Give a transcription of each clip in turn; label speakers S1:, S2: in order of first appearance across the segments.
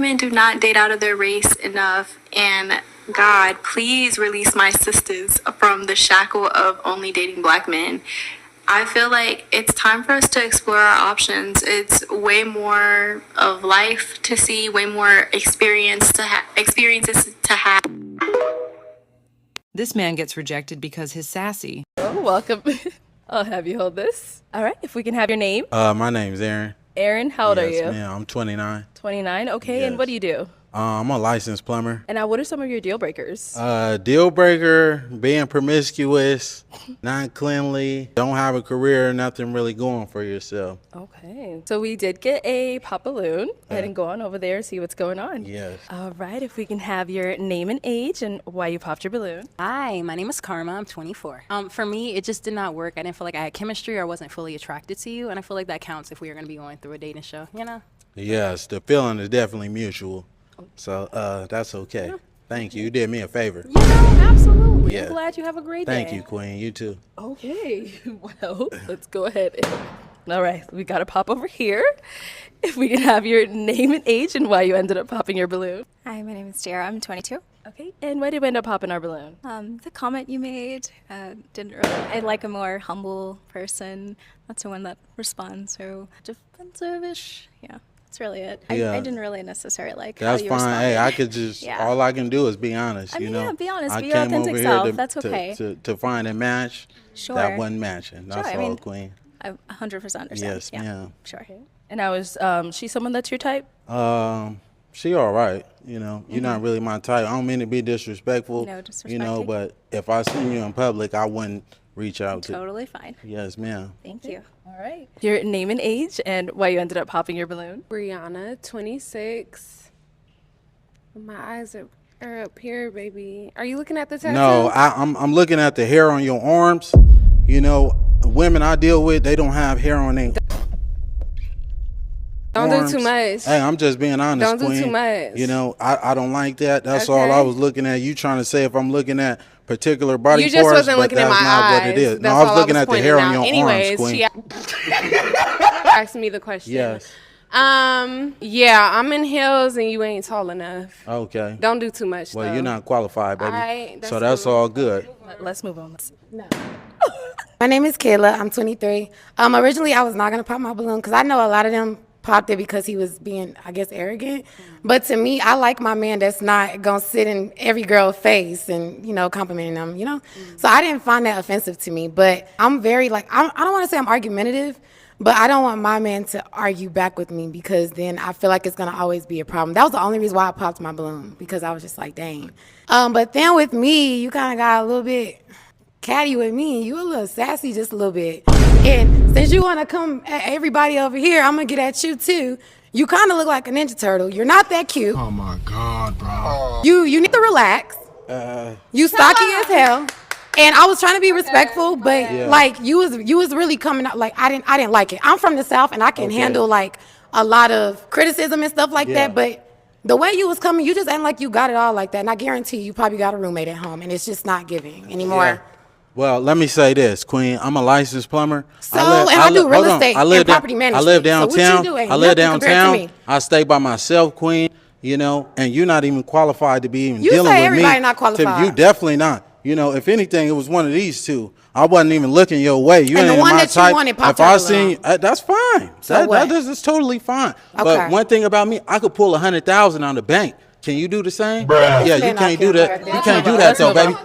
S1: women do not date out of their race enough, and God, please release my sisters from the shackle of only dating black men. I feel like it's time for us to explore our options. It's way more of life to see, way more experiences to have.
S2: This man gets rejected because he's sassy.
S3: Oh, welcome. I'll have you hold this. All right, if we can have your name.
S4: My name's Aaron.
S3: Aaron, how old are you?
S4: Yes, ma'am. I'm 29.
S3: 29, okay.
S4: Yes.
S3: And what do you do?
S4: I'm a licensed plumber.
S3: And now what are some of your deal breakers?
S4: Deal breaker, being promiscuous, not cleanly, don't have a career, nothing really going for yourself.
S3: Okay. So we did get a pop balloon. Go ahead and go on over there and see what's going on.
S4: Yes.
S3: All right, if we can have your name and age and why you popped your balloon.
S5: Hi, my name is Karma. I'm 24. For me, it just did not work. I didn't feel like I had chemistry or wasn't fully attracted to you. And I feel like that counts if we are going to be going through a dating show, you know?
S4: Yes, the feeling is definitely mutual. So that's okay. Yeah. Thank you. You did me a favor.
S3: You know, absolutely.
S4: Yeah.
S3: I'm glad you have a great day.
S4: Thank you, Queen. You too.
S3: Okay. Well, let's go ahead. All right. We got to pop over here. If we can have your name and age and why you ended up popping your balloon.
S6: Hi, my name is Jara. I'm 22.
S3: Okay. And why did we end up popping our balloon?
S6: The comment you made didn't really. I like a more humble person. That's the one that responds so defensive-ish. Yeah. That's really it.
S4: Yeah.
S6: I didn't really necessarily like
S4: That's
S6: how you
S4: fine.
S6: responded.
S4: Hey, I could just, all I can do is be honest,
S6: I mean,
S4: you know.
S6: yeah, be honest.
S4: I
S6: Be your
S4: came
S6: authentic
S4: over
S6: self.
S4: here
S6: That's okay.
S4: to find a match
S6: Sure.
S4: that wasn't matching. That's
S6: Sure,
S4: all, Queen.
S6: I 100% understand.
S4: Yes,
S6: yeah.
S4: ma'am.
S6: Sure.
S3: And I was, she someone that's your type?
S4: She all right, you know. You're not really my type. I don't mean to be disrespectful,
S6: No disrespect.
S4: you know, but if I seen you in public, I wouldn't reach out to.
S6: Totally fine.
S4: Yes, ma'am.
S6: Thank you.
S3: All right. Your name and age and why you ended up popping your balloon.
S7: Brianna, 26. My eyes are up here, baby. Are you looking at the tattoo?
S4: No, I'm looking at the hair on your arms. You know, women I deal with, they don't have hair on their
S7: Don't
S4: arms.
S7: do too much.
S4: Hey, I'm just being honest,
S7: Don't do
S4: Queen.
S7: too much.
S4: You know, I don't like that. That's all I was looking at. You trying to say if I'm looking at particular body parts,
S7: You just wasn't
S4: but
S7: looking at
S4: that's
S7: my
S4: not
S7: eyes.
S4: what it is.
S7: That's
S4: No, I was
S7: all
S4: looking at the hair on your
S7: Anyways,
S4: arms, Queen.
S7: she asked me the question.
S4: Yes.
S7: Yeah, I'm in heels and you ain't tall enough.
S4: Okay.
S7: Don't do too much,
S4: Well,
S7: though.
S4: you're not qualified, baby.
S7: All right,
S4: so that's
S7: cool.
S4: all good.
S3: Let's move on.
S8: My name is Kayla. I'm 23. Originally, I was not going to pop my balloon because I know a lot of them popped it because he was being, I guess, arrogant. But to me, I like my man that's not going to sit in every girl's face and, you know, complimenting them, you know? So I didn't find that offensive to me. But I'm very, like, I don't want to say I'm argumentative, but I don't want my man to argue back with me because then I feel like it's going to always be a problem. That was the only reason why I popped my balloon, because I was just like, dang. But then with me, you kind of got a little bit catty with me. You a little sassy just a little bit. And since you want to come at everybody over here, I'm going to get at you too. You kind of look like a Ninja Turtle. You're not that cute.
S9: Oh my God, bro.
S8: You need to relax. You stocky as hell. And I was trying to be respectful, but like you was really coming out like I didn't like it. I'm from the South and I can handle like a lot of criticism and stuff like that, but the way you was coming, you just ain't like you got it all like that. And I guarantee you probably got a roommate at home and it's just not giving anymore.
S4: Yeah. Well, let me say this, Queen. I'm a licensed plumber.
S8: I do real estate and property management.
S4: I live downtown.
S8: So what you doing?
S4: I live
S8: Nothing compared to
S4: downtown.
S8: me.
S4: I stay by myself, Queen. You know, and you're not even qualified to be even
S8: You
S4: dealing
S8: say
S4: with
S8: everybody
S4: me.
S8: not qualified.
S4: You definitely not. You know, if anything, it was one of these two. I wasn't even looking your way. You
S8: And
S4: ain't
S8: the
S4: in
S8: one
S4: my
S8: that you
S4: type.
S8: wanted popped
S4: if I
S8: up
S4: seen, that's fine.
S8: So what?
S4: That's totally fine.
S8: Okay.
S4: But one thing about me, I could pull 100,000 on the bank. Can you do the same?
S9: Bruh.
S4: Yeah, you can't do that. You can't do that though, baby.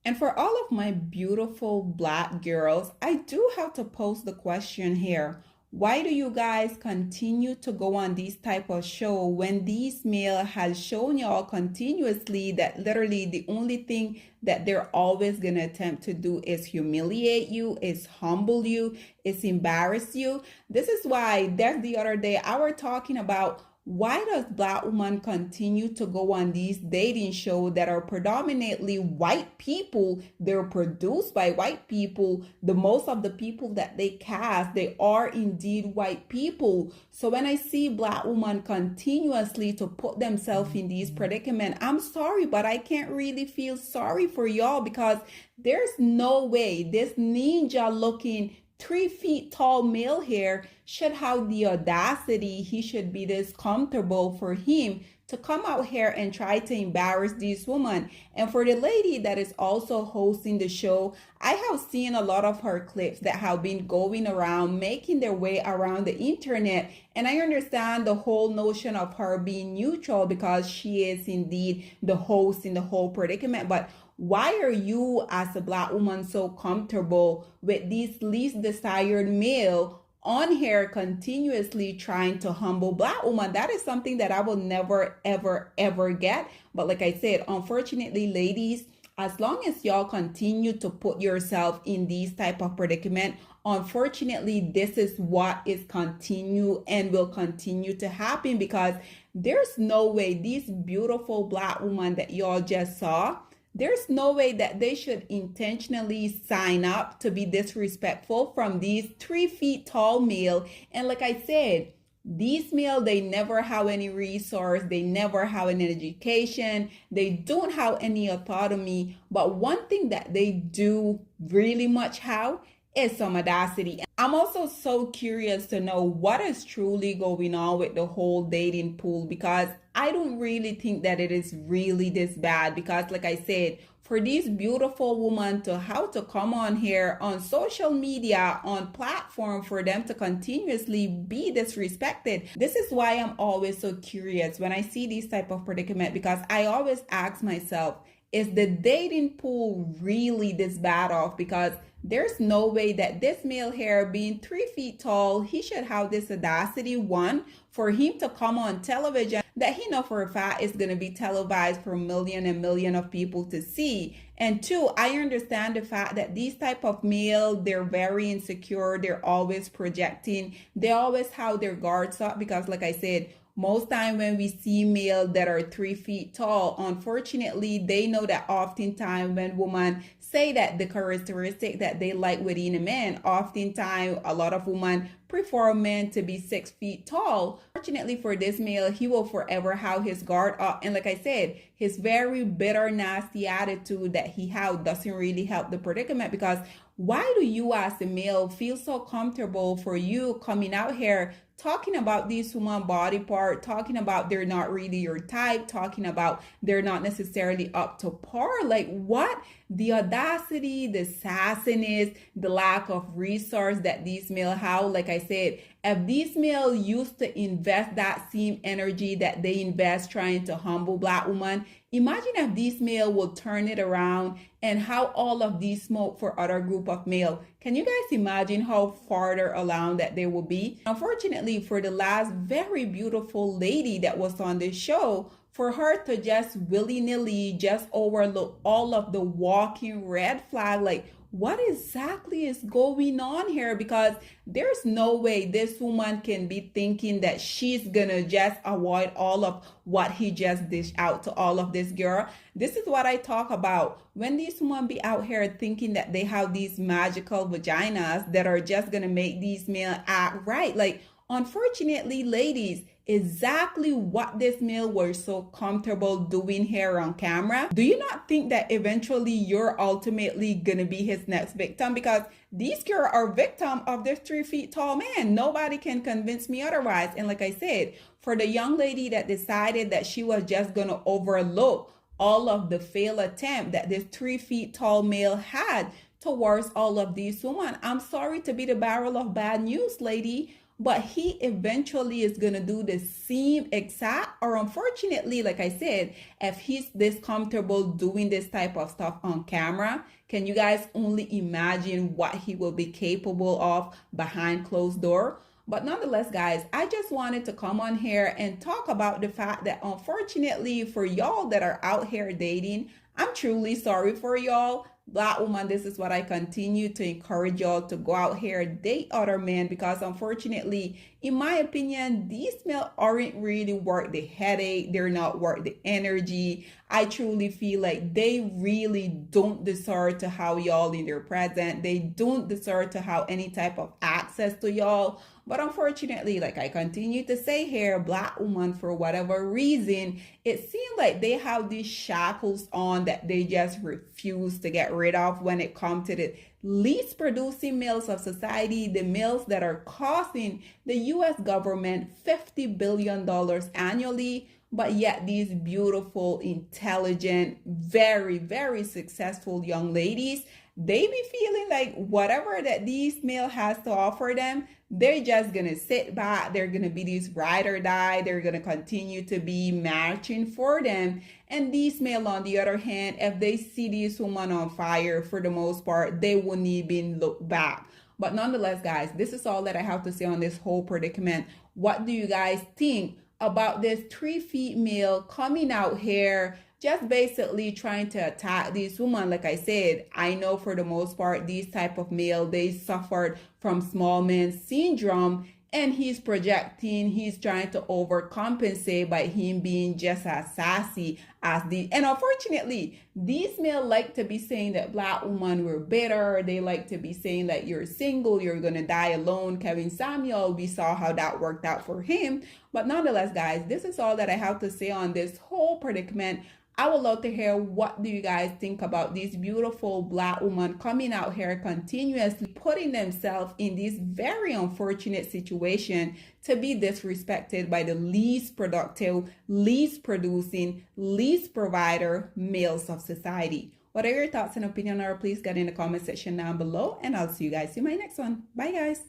S10: And for all of my beautiful black girls, I do have to pose the question here. Why do you guys continue to go on these type of show when these male has shown y'all continuously that literally the only thing that they're always going to attempt to do is humiliate you, is humble you, is embarrass you? This is why the other day I were talking about why does black women continue to go on these dating shows that are predominantly white people? They're produced by white people. The most of the people that they cast, they are indeed white people. So when I see black women continuously to put themselves in these predicaments, I'm sorry, but I can't really feel sorry for y'all because there's no way this ninja looking 3 feet tall male here should have the audacity, he should be this comfortable for him to come out here and try to embarrass this woman. And for the lady that is also hosting the show, I have seen a lot of her clips that have been going around, making their way around the internet. And I understand the whole notion of her being neutral because she is indeed the host in the whole predicament. But why are you as a Black woman so comfortable with this least desired male on here continuously trying to humble Black woman? That is something that I will never, ever, ever get. But like I said, unfortunately, ladies, as long as y'all continue to put yourself in these type of predicament, unfortunately, this is what is continue and will continue to happen, because there's no way these beautiful Black women that y'all just saw, there's no way that they should intentionally sign up to be disrespectful from these 3 feet tall male. And like I said, these male, they never have any resource, they never have any education, they don't have any autonomy. But one thing that they do really much have is some audacity. I'm also so curious to know what is truly going on with the whole dating pool, because I don't really think that it is really this bad. Because like I said, for these beautiful women to how to come on here on social media, on platform, for them to continuously be disrespected, this is why I'm always so curious when I see these type of predicament, because I always ask myself, is the dating pool really this bad off? Because there's no way that this male here being 3 feet tall, he should have this audacity, one, for him to come on television that he know for a fact is going to be televised for million and million of people to see. And two, I understand the fact that these type of male, they're very insecure, they're always projecting, they always have their guards up, because like I said, most time when we see male that are 3 feet tall, unfortunately, they know that oftentimes when women say that the characteristic that they like within a man, oftentimes a lot of women prefer men to be 6 feet tall. Fortunately for this male, he will forever have his guard up. And like I said, his very bitter, nasty attitude that he have doesn't really help the predicament, because why do you as a male feel so comfortable for you coming out here talking about these woman body part, talking about they're not really your type, talking about they're not necessarily up to par? Like what? The audacity, the sassiness, the lack of resource that these male have. Like I said, if these male used to invest that same energy that they invest trying to humble Black women, imagine if these male will turn it around and how all of these smoke for other group of male. Can you guys imagine how farther along that they will be? Unfortunately, for the last very beautiful lady that was on this show, for her to just willy-nilly just overlook all of the walking red flag, like what exactly is going on here? Because there's no way this woman can be thinking that she's gonna just avoid all of what he just dished out to all of this girl. This is what I talk about. When these women be out here thinking that they have these magical vaginas that are just gonna make these men act right. Like, unfortunately, ladies, exactly what this male was so comfortable doing here on camera. Do you not think that eventually you're ultimately gonna be his next victim? Because these girls are victim of this 3 feet tall man. Nobody can convince me otherwise. And like I said, for the young lady that decided that she was just gonna overlook all of the failed attempt that this 3 feet tall male had towards all of these women, I'm sorry to be the barrel of bad news, lady, but he eventually is going to do the same exact, or unfortunately, like I said, if he's this comfortable doing this type of stuff on camera, can you guys only imagine what he will be capable of behind closed door? But nonetheless, guys, I just wanted to come on here and talk about the fact that unfortunately for y'all that are out here dating, I'm truly sorry for y'all. Black woman, this is what I continue to encourage y'all to go out here, date other men, because unfortunately, in my opinion, these men aren't really worth the headache. They're not worth the energy. I truly feel like they really don't deserve to have y'all in their present. They don't deserve to have any type of access to y'all. But unfortunately, like I continue to say here, Black women, for whatever reason, it seems like they have these shackles on that they just refuse to get rid of when it comes to the least producing males of society, the males that are costing the US government $50 billion annually. But yet these beautiful, intelligent, very, very successful young ladies, they be feeling like whatever that these male has to offer them, they're just gonna sit back. They're gonna be these ride or die. They're gonna continue to be matching for them. And these male, on the other hand, if they see these women on fire, for the most part, they wouldn't even look back. But nonetheless, guys, this is all that I have to say on this whole predicament. What do you guys think about this 3 feet male coming out here just basically trying to attack these women? Like I said, I know for the most part these type of male, they suffered from small man syndrome, and he's projecting, he's trying to overcompensate by him being just as sassy as the, and unfortunately these male like to be saying that Black women were bitter. They like to be saying that you're single, you're gonna die alone. Kevin Samuel, we saw how that worked out for him. But nonetheless, guys, this is all that I have to say on this whole predicament. I would love to hear what do you guys think about these beautiful Black women coming out here continuously putting themselves in this very unfortunate situation to be disrespected by the least productive, least producing, least provider males of society. What are your thoughts and opinion, or please get in the comment section down below, and I'll see you guys in my next one. Bye, guys.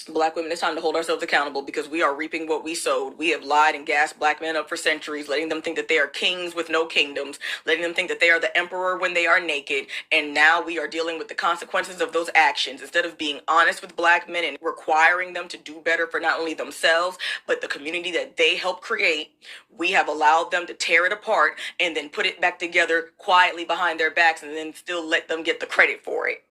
S11: Black women, it's time to hold ourselves accountable because we are reaping what we sowed. We have lied and gassed Black men up for centuries, letting them think that they are kings with no kingdoms, letting them think that they are the emperor when they are naked. And now we are dealing with the consequences of those actions. Instead of being honest with Black men and requiring them to do better for not only themselves, but the community that they helped create, we have allowed them to tear it apart and then put it back together quietly behind their backs and then still let them get the credit for it.